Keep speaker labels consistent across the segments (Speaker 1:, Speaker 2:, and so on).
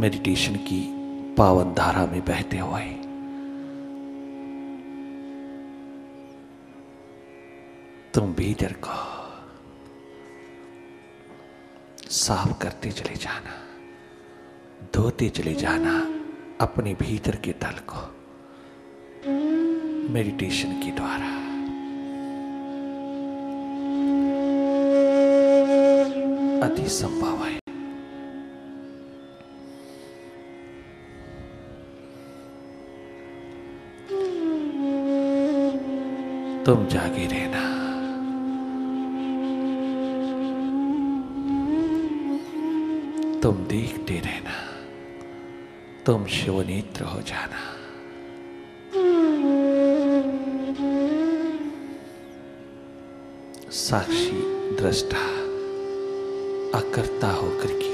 Speaker 1: Meditation की पावन धारा में बहते हुए तुम भीतर को साफ करते चले जाना, धोते चले जाना अपने भीतर के तल को मेडिटेशन के द्वारा। अति संभव है तुम जागे रहना, तुम देखते रहना, तुम शिवनेत्र हो जाना। साक्षी दृष्टा अकर्ता होकर के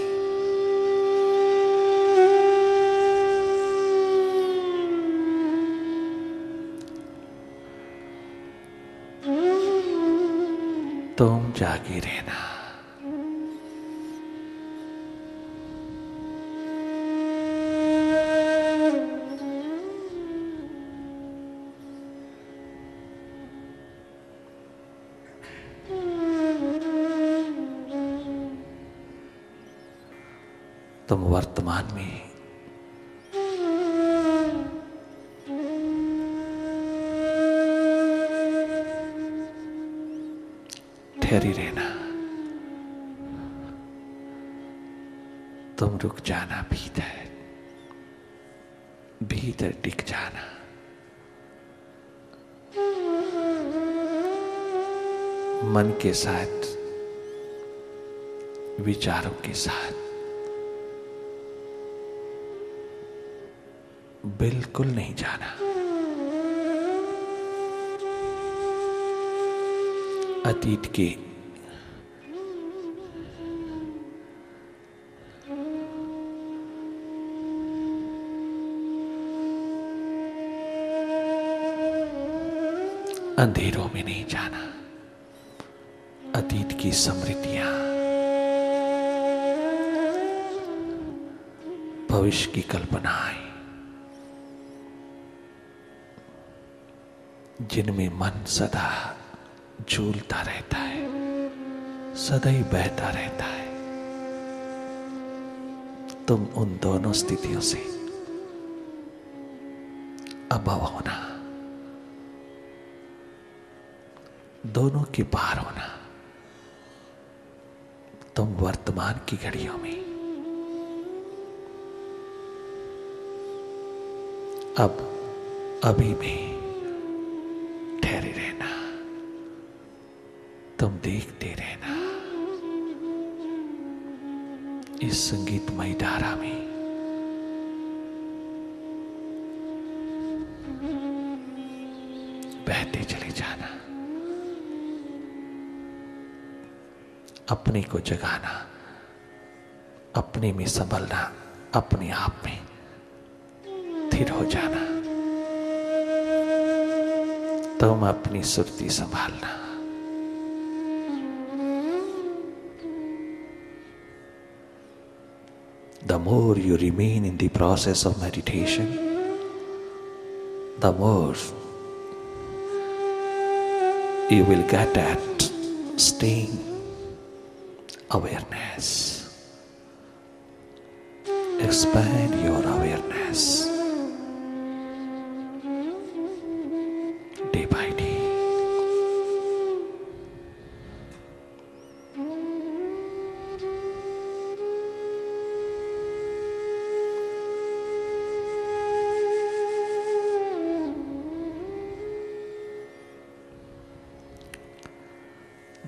Speaker 1: तुम जागे रहना। तुम वर्तमान में ठहरी रहना, तुम रुक जाना, भीतर भीतर टिक जाना। मन के साथ, विचारों के साथ बिल्कुल नहीं जाना। अतीत के अंधेरों में नहीं जाना। अतीत की स्मृतियां, भविष्य की कल्पनाएं, जिनमें मन सदा झूलता रहता है, सदा ही बहता रहता है, तुम उन दोनों स्थितियों से अभव होना, दोनों के पार होना। तुम वर्तमान की घड़ियों में अब अभी में ठहरे रहना, तुम देखते रहना इस संगीतमय धारा में। बहते चले जाना, अपने को जगाना, अपने में संभलना, अपने आप में स्थिर हो जाना। तुम अपनी सुरती संभालना। The more you remain in the process of meditation, the more you will get at staying awareness. Expand your awareness day by day.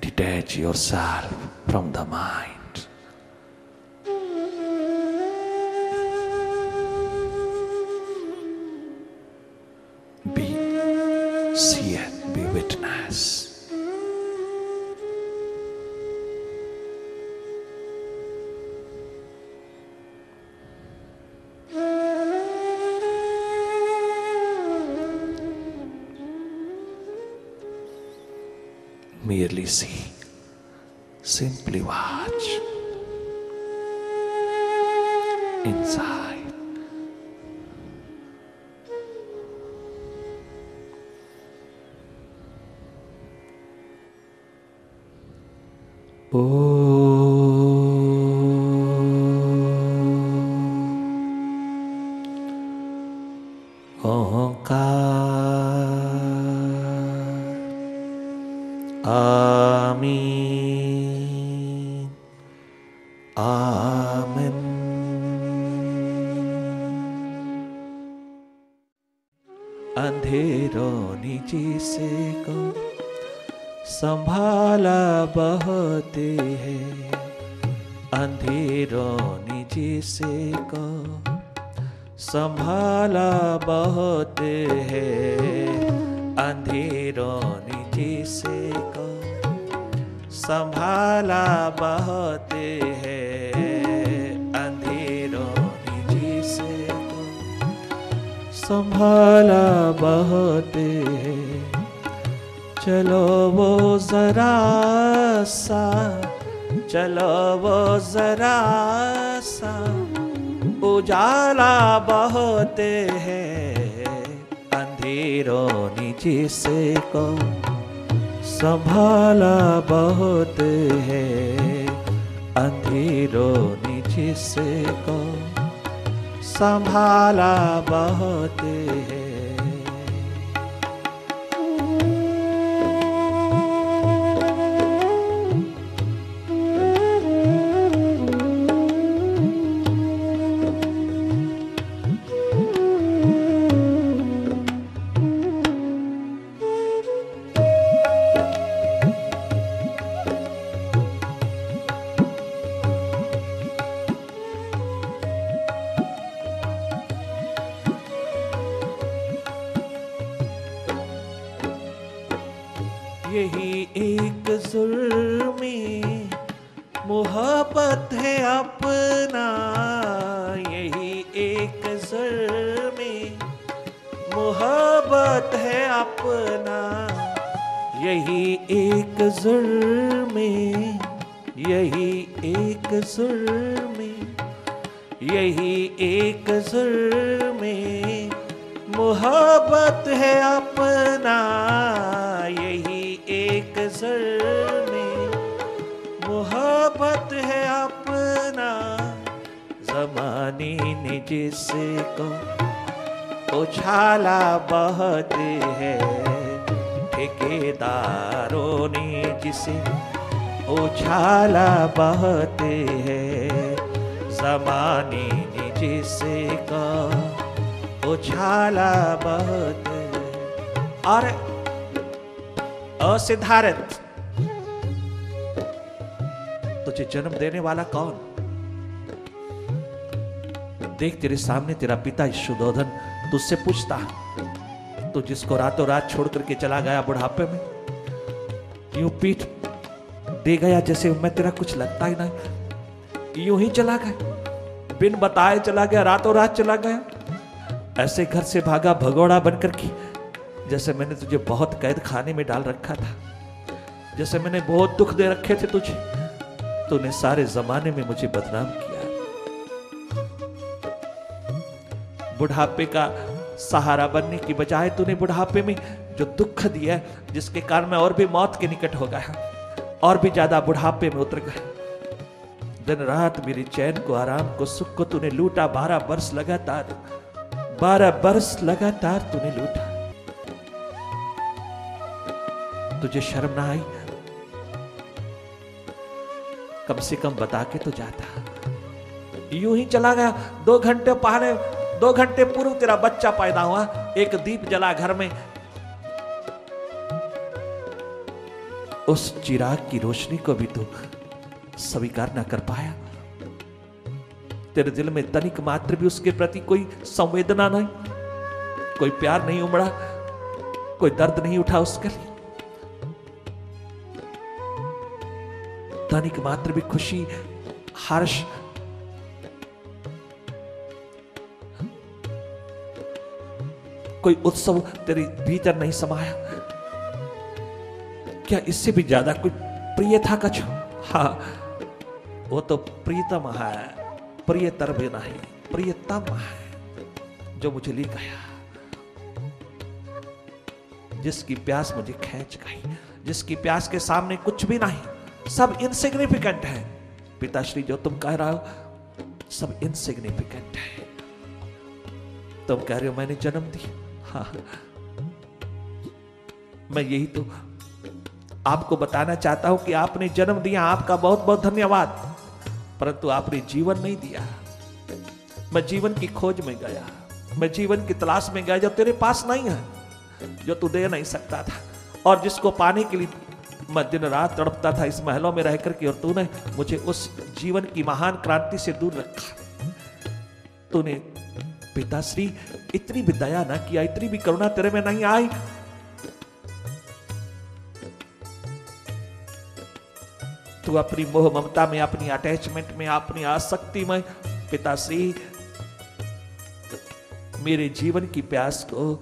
Speaker 1: Detach yourself from the mind. Be seer, be witness. Merely see, simply watch. inside. आमीन आमीन। अंधेरों नीचे से को संभाला बहते हैं, अंधेरों नीचे से को संभाला बहते हैं, अंधेरों नीचे से को संभाला बहते हैं, अंधेरों नीचे से को संभाला बहते हैं। चलो वो जरा सा, चलो वो जरा सा उजाला बहते हैं, अंधेरों नीचे से को संभाला बहते हैं, अंधेरों नीचे से को संभाला बहते हैं। यही एक जुल्मी मोहब्बत है अपना, यही एक जुल्मी मोहब्बत है अपना, यही एक जुल्मी, यही एक जुल्मी, यही एक जुल्मी मोहब्बत है अपना, यही एक जुल्मी मोहब्बत है अपना। ज़माने ने जिसको उछाला बहते हैं, ठेकेदारों ने जिसे उछाला बहते हैं, ज़माने ने जिसको उछाला बहते हैं। और सिद्धार्थ, तुझे जन्म देने वाला कौन? देख तेरे सामने तेरा पिता शुद्धोधन तुझसे पूछता, तू जिसको रातों रात छोड़ करके चला गया बुढ़ापे में, यूं पीठ दे गया जैसे मैं तेरा कुछ लगता ही नहीं, यूं ही चला गया, बिन बताए चला गया, रातों रात चला गया। ऐसे घर से भागा भगोड़ा बनकर के जैसे मैंने तुझे बहुत कैद खाने में डाल रखा था, जैसे मैंने बहुत दुख दे रखे थे तुझे, तूने सारे जमाने में मुझे बदनाम किया। बुढ़ापे का सहारा बनने की बजाय तूने बुढ़ापे में जो दुख दिया, जिसके कारण मैं और भी मौत के निकट हो गया, और भी ज्यादा बुढ़ापे में उतर गया। दिन रात मेरे चैन को, आराम को, सुख को तूने लूटा। 12 वर्ष लगातार, 12 वर्ष लगातार तूने लूटा। तुझे शर्म ना आई? कम से कम बता के तो जाता। यूं ही चला गया। 2 घंटे पहले, 2 घंटे पूर्व तेरा बच्चा पैदा हुआ। एक दीप जला घर में, उस चिराग की रोशनी को भी तू स्वीकार ना कर पाया। तेरे दिल में तनिक मात्र भी उसके प्रति कोई संवेदना नहीं, कोई प्यार नहीं उमड़ा, कोई दर्द नहीं उठा उसके लिए। तनिक मात्र भी खुशी, हर्ष, कोई उत्सव तेरे भीतर नहीं समाया। क्या इससे भी ज्यादा कोई प्रिय था कछु? हाँ, वो तो प्रीतम है, प्रियतर भी नहीं। प्रियतम है जो मुझे ले गया, जिसकी प्यास मुझे खींच गई, जिसकी प्यास के सामने कुछ भी नहीं, सब इनसिग्निफिकेंट है। पिताश्री जो तुम कह रहे हो सब इनसिग्निफिकेंट है। तुम कह रहे हो मैंने जन्म दिया, हाँ मैं यही तो आपको बताना चाहता हूं कि आपने जन्म दिया, आपका बहुत बहुत धन्यवाद, परंतु आपने जीवन नहीं दिया। मैं जीवन की खोज में गया, मैं जीवन की तलाश में गया जो तेरे पास नहीं है, जो तू दे नहीं सकता था, और जिसको पाने के लिए मैं दिन रात तड़पता था इस महलों में रहकर के, और तूने मुझे उस जीवन की महान क्रांति से दूर रखा। तूने पिताश्री इतनी भी दया ना किया, इतनी भी करुणा तेरे में नहीं आई। तू अपनी मोह ममता में, अपनी अटैचमेंट में, अपनी आसक्ति में पिताश्री मेरे जीवन की प्यास को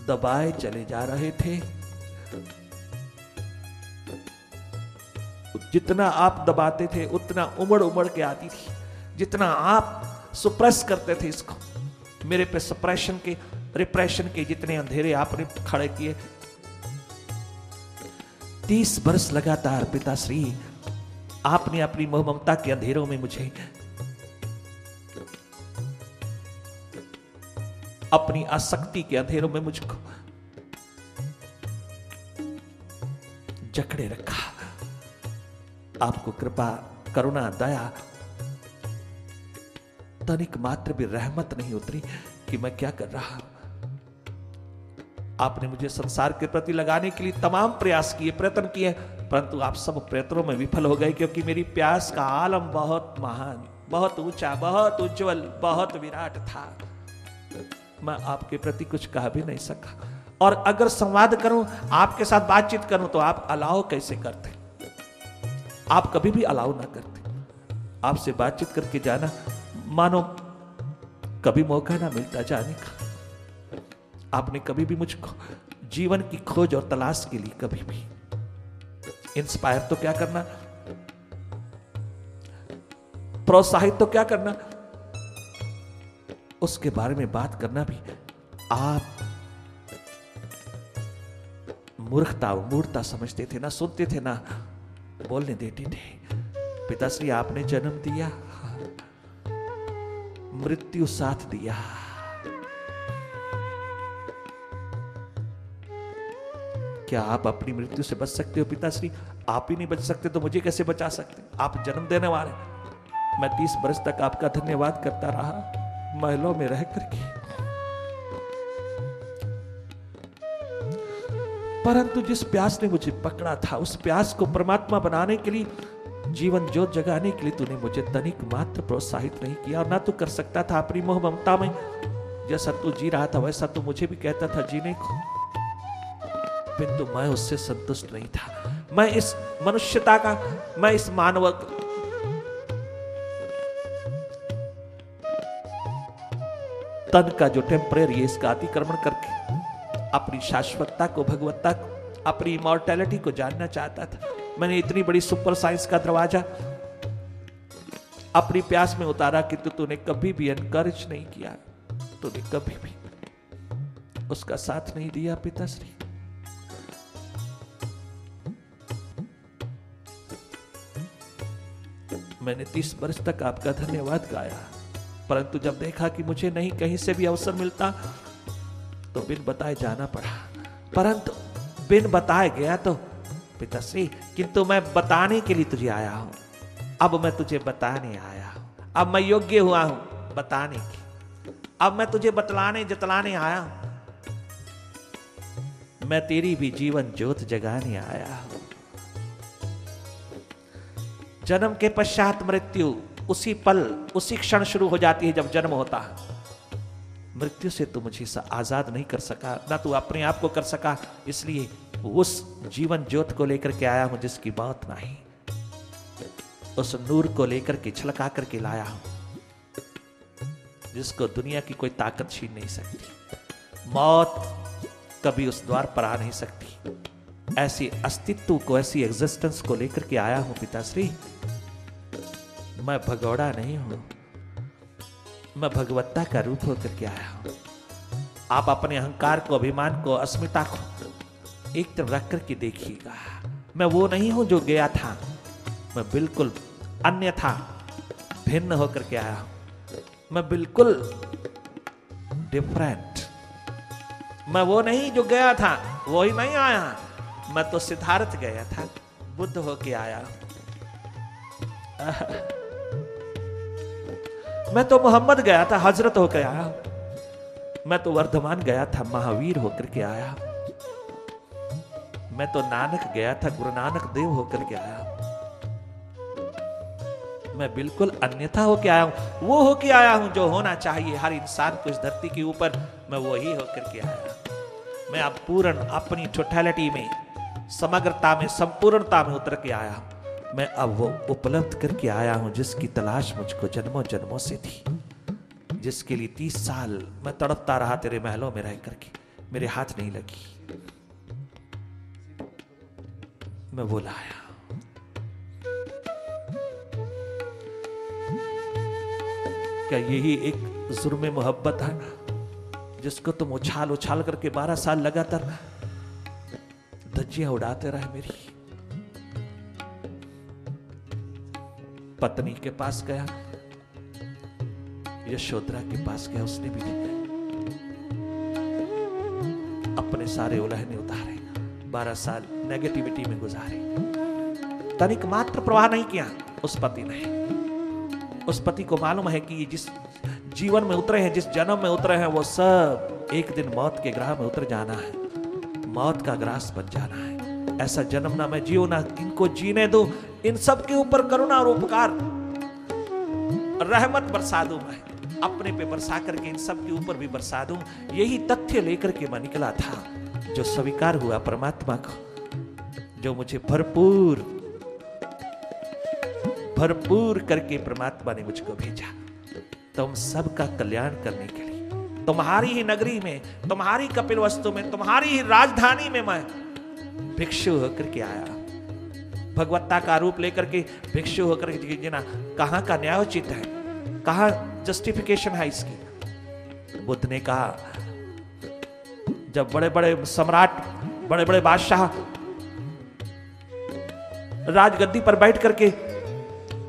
Speaker 1: दबाए चले जा रहे थे। जितना आप दबाते थे उतना उमड़ उमड़ के आती थी, जितना आप सुप्रेस करते थे इसको, मेरे पे सप्रेशन के, रिप्रेशन के जितने अंधेरे आपने खड़े किए। 30 वर्ष लगातार पिताश्री आपने अपनी मोह ममता के अंधेरों में मुझे, अपनी आसक्ति के अंधेरों में मुझको जकड़े रखा। आपको कृपा, करुणा, दया, तनिक मात्र भी रहमत नहीं उतरी कि मैं क्या कर रहा। आपने मुझे संसार के प्रति लगाने के लिए तमाम प्रयास किए, प्रयत्न किए, परंतु आप सब प्रयत्नों में विफल हो गए, क्योंकि मेरी प्यास का आलम बहुत महान, बहुत ऊंचा, बहुत उज्जवल, बहुत विराट था। मैं आपके प्रति कुछ कह भी नहीं सका, और अगर संवाद करूं, आपके साथ बातचीत करूं, तो आप अलाउ कैसे करते? आप कभी भी अलाउ ना करते। आपसे बातचीत करके जाना मानो कभी मौका ना मिलता जाने का। आपने कभी भी मुझको जीवन की खोज और तलाश के लिए कभी भी इंस्पायर तो क्या करना, प्रोत्साहित तो क्या करना, उसके बारे में बात करना भी आप मूर्खता, मूर्खता समझते थे, ना सुनते थे, ना बोलने देते थे। पिताश्री आपने जन्म दिया, मृत्यु साथ दिया। क्या आप अपनी मृत्यु से बच सकते हो पिताश्री? आप ही नहीं बच सकते तो मुझे कैसे बचा सकते? आप जन्म देने वाले। मैं 30 वर्ष तक आपका धन्यवाद करता रहा महलों में रह करके, परंतु जिस प्यास ने मुझे पकड़ा था, उस प्यास को परमात्मा बनाने के लिए, जीवन ज्योत जगाने के लिए तूने मुझे तनिक मात्र प्रोत्साहित नहीं किया, और ना तू कर सकता था अपनी मोह ममता में। जैसा तू जी रहा था वैसा तू मुझे भी कहता था जीने को, किंतु मैं उससे संतुष्ट नहीं था। मैं इस मनुष्यता का, मैं इस मानव तन का जो टेम्परेरी है, इसका अतिक्रमण करके अपनी शाश्वतता को, भगवत्ता को, अपनी इमॉर्टैलिटी को जानना चाहता था। मैंने इतनी बड़ी सुपर साइंस का दरवाजा अपनी प्यास में उतारा, किंतु तूने कभी भी एनकरेज नहीं किया, तूने कभी भी उसका साथ नहीं दिया पिताश्री। मैंने 30 वर्ष तक आपका धन्यवाद गाया, परंतु जब देखा कि मुझे नहीं कहीं से भी अवसर मिलता तो बिन बताए जाना पड़ा। परंतु बिन बताए गया तो पिताश्री, किंतु मैं बताने के लिए तुझे आया हूं। अब मैं तुझे बताने आया हूं, अब मैं योग्य हुआ हूं बताने की। अब मैं तुझे बतलाने जतलाने आया हूं, मैं तेरी भी जीवन ज्योत जगाने आया हूं। जन्म के पश्चात मृत्यु उसी पल, उसी क्षण शुरू हो जाती है जब जन्म होता है। मृत्यु से तू मुझे आजाद नहीं कर सका, ना तू अपने आप को कर सका, इसलिए उस जीवन ज्योत को लेकर के आया हूं जिसकी मौत नहीं, उस नूर को लेकर के छलका करके लाया हूं, जिसको दुनिया की कोई ताकत छीन नहीं सकती। मौत कभी उस द्वार पर आ नहीं सकती। ऐसी अस्तित्व को, ऐसी एग्जिस्टेंस को लेकर के आया हूं पिताश्री। मैं भगौड़ा नहीं हूं, मैं भगवत्ता का रूप होकर के आया हूं। आप अपने अहंकार को, अभिमान को, अस्मिता को एक तरफ रख करके देखिएगा। मैं वो नहीं हूं जो गया था, मैं बिल्कुल अन्य था, भिन्न होकर के आया हूं। मैं बिल्कुल डिफरेंट। मैं वो नहीं जो गया था, वो ही नहीं आया। मैं तो सिद्धार्थ गया था, बुद्ध होके आया। मैं तो मोहम्मद गया था, हजरत होकर आया। मैं तो वर्धमान गया था, महावीर होकर के आया। मैं तो नानक गया था, गुरु नानक देव होकर के आया। मैं बिल्कुल अन्यथा होके आया हूं, वो होके आया हूं जो होना चाहिए हर इंसान को इस धरती के ऊपर। मैं वही होकर के आया। मैं अब पूर्ण अपनी टोटलिटी में, समग्रता में, संपूर्णता में उतर के आया हूं। मैं अब वो उपलब्ध करके आया हूं जिसकी तलाश मुझको जन्मों जन्मों से थी, जिसके लिए 30 साल मैं तड़पता रहा तेरे महलों में रह करके, मेरे हाथ नहीं लगी। मैं वो लाया। क्या यही एक जुर्म मोहब्बत है जिसको तुम उछाल उछाल करके 12 साल लगातार धज्जियां उड़ाते रहे? मेरी पत्नी के पास गया, यशोधरा के पास गया, उसने भी नहीं अपने सारे उलहने उतारे, 12 साल नेगेटिविटी में गुजारे। तनिक मात्र प्रवाह नहीं किया उस पति ने। उस पति को मालूम है कि जिस जीवन में उतरे हैं, जिस जन्म में उतरे हैं, वो सब एक दिन मौत के ग्राह में उतर जाना है, मौत का ग्रास बन जाना है। ऐसा जन्म ना मैं जियो, ना इनको जीने दो। इन सब के ऊपर करुणा और उपकार, रहमत बरसा दूं, मैं अपने पे बरसा करके इन सब के ऊपर भी बरसा दूं। यही तथ्य लेकर के मैं निकला था, जो स्वीकार हुआ परमात्मा को, जो मुझे भरपूर करके परमात्मा ने मुझको भेजा तुम सबका कल्याण करने के लिए। तुम्हारी ही नगरी में, तुम्हारी कपिल वस्तु में, तुम्हारी ही राजधानी में मैं भिक्षु होकर के आया। भगवत्ता का रूप लेकर के भिक्षु होकर के जीना कहां का न्यायोचित है, कहां जस्टिफिकेशन है इसकी? बुद्ध ने कहा, जब बड़े बड़े सम्राट, बड़े बड़े बादशाह राजगद्दी पर बैठ करके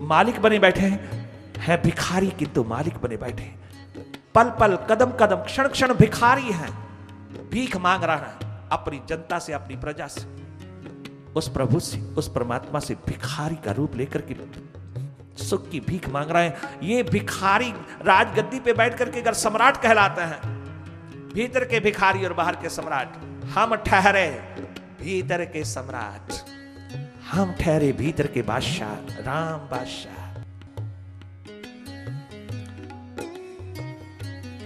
Speaker 1: मालिक बने बैठे हैं, भिखारी किंतु मालिक बने बैठे। पल पल, कदम कदम, क्षण क्षण भिखारी हैं, भीख मांग रहा है अपनी जनता से, अपनी प्रजा से। उस प्रभु से, उस परमात्मा से भिखारी का रूप लेकर के सुख की भीख मांग रहे हैं। ये भिखारी राजगद्दी पे बैठ करके अगर सम्राट कहलाते हैं, भीतर के भिखारी और बाहर के सम्राट, हम ठहरे भीतर के सम्राट, हम ठहरे भीतर के बादशाह, राम बादशाह।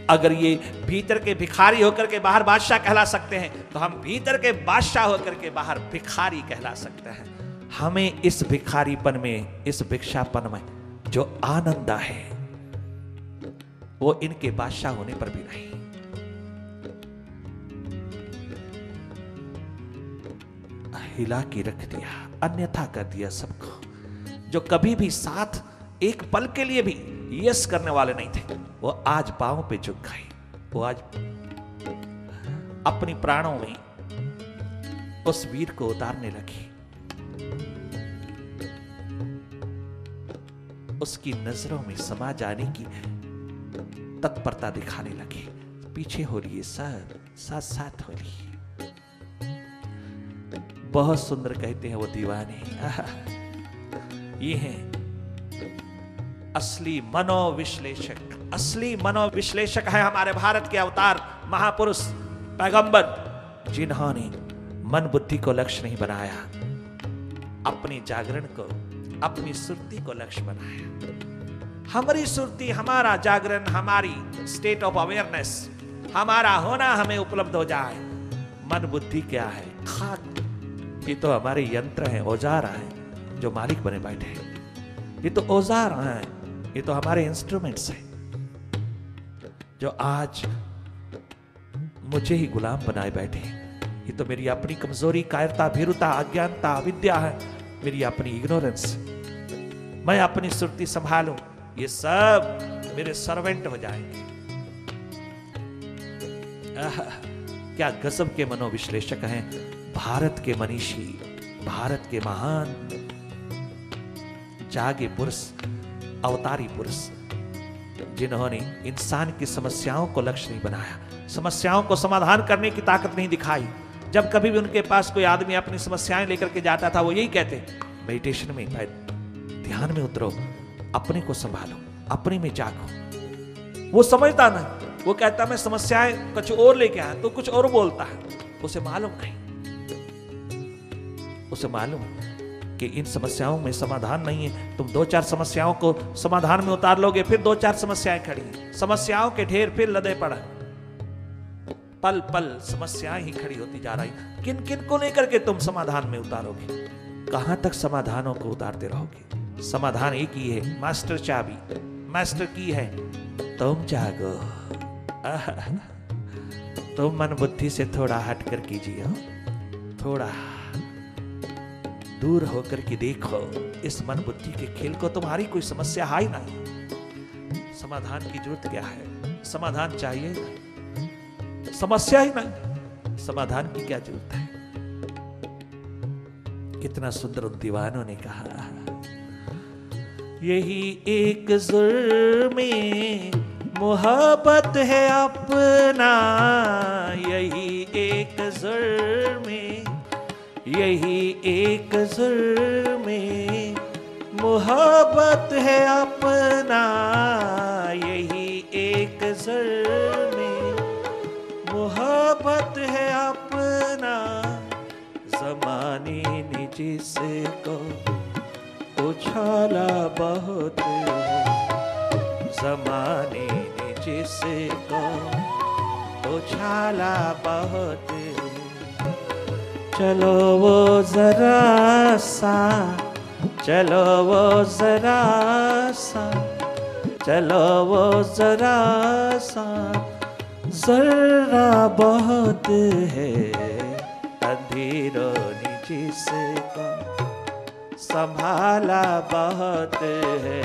Speaker 1: अगर ये भीतर के भिखारी होकर के बाहर बादशाह कहला सकते हैं, तो हम भीतर के बादशाह होकर के बाहर भिखारी कहला सकते हैं। हमें इस भिखारीपन में, इस भिक्षापन में जो आनंद है, वो इनके बादशाह होने पर भी नहीं। हिला के रख दिया, अन्यथा कर दिया सबको। जो कभी भी साथ एक पल के लिए भी यस करने वाले नहीं थे, वो आज पांव पे झुक गए। वो आज अपनी प्राणों में उस वीर को उतारने लगी, उसकी नजरों में समा जाने की तत्परता दिखाने लगे। पीछे हो लिए, साथ साथ हो लिए। बहुत सुंदर कहते हैं वो दीवाने। ये हैं असली मनोविश्लेषक। असली मनोविश्लेषक है हमारे भारत के अवतार महापुरुष पैगंबर, जिन्होंने मन बुद्धि को लक्ष्य नहीं बनाया, अपनी जागरण को, अपनी सुरती को लक्ष्य बनाया। हमारी सुरती, हमारा जागरण, हमारी स्टेट ऑफ अवेयरनेस, हमारा होना हमें उपलब्ध हो जाए। मन बुद्धि क्या है? खाक। ये तो हमारे यंत्र हैं, औजार हैं, जो मालिक बने बैठे हैं। ये तो औजार हैं, ये तो हमारे इंस्ट्रूमेंट्स हैं, जो आज मुझे ही गुलाम बनाए बैठे हैं। ये तो मेरी अपनी कमजोरी, कायरता, भीरुता, अज्ञानता, अविद्या है, मेरी अपनी इग्नोरेंस। मैं अपनी सुरती संभालूं, ये सब मेरे सर्वेंट हो जाएंगे। क्या गजब के मनोविश्लेषक हैं भारत के मनीषी, भारत के महान जागे पुरुष, अवतारी पुरुष, जिन्होंने इंसान की समस्याओं को लक्ष्य नहीं बनाया, समस्याओं को समाधान करने की ताकत नहीं दिखाई। जब कभी भी उनके पास कोई आदमी अपनी समस्याएं लेकर के जाता था, वो यही कहते, मेडिटेशन में, ध्यान में उतरो, अपने को संभालो, अपने में जागो। वो समझता ना, वो कहता मैं समस्याएं कुछ और लेके आया, तो कुछ और बोलता है। उसे मालूम नहीं, उसे मालूम कि इन समस्याओं में समाधान नहीं है। तुम 2-4 समस्याओं को समाधान में उतार लोगे, फिर 2-4 समस्याएं खड़ी हैं, समस्याओं के ढेर फिर लदे पड़ा, पल पल समस्याएं ही खड़ी होती जा रही। किन किन को लेकर के तुम समाधान में उतारोगे? कहां तक समाधानों को उतारते रहोगे? समाधान एक ही है, मास्टर चाबी, मास्टर की है, तुम जागो। तुम मन बुद्धि से थोड़ा हट कर कीजिए, थोड़ा दूर होकर के देखो इस मन बुद्धि के खेल को। तुम्हारी कोई समस्या है ही नहीं, समाधान की जरूरत क्या है? समाधान चाहिए नहीं, समस्या ही नहीं, समाधान की क्या जरूरत है? कितना सुंदर उन दीवानों ने कहा, यही एक जुर्मे मोहब्बत है अपना, यही एक जुर्मे, यही एक जुर्मे मोहब्बत है अपना, यही एक जुर्मे मोहब्बत है अपना। ज़माने ने जिसको उछाला बहुत है, ज़माने ने जिसको उछाला बहुत है, चलो वो जरा सा, चलो वो जरा सा, चलो वो जरा सा, जरा बहुत है। अंधेरों ने जिसको संभाला बहुत है,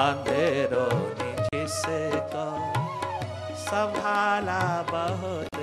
Speaker 1: अंधेरों ने जिसको संभाला बहुत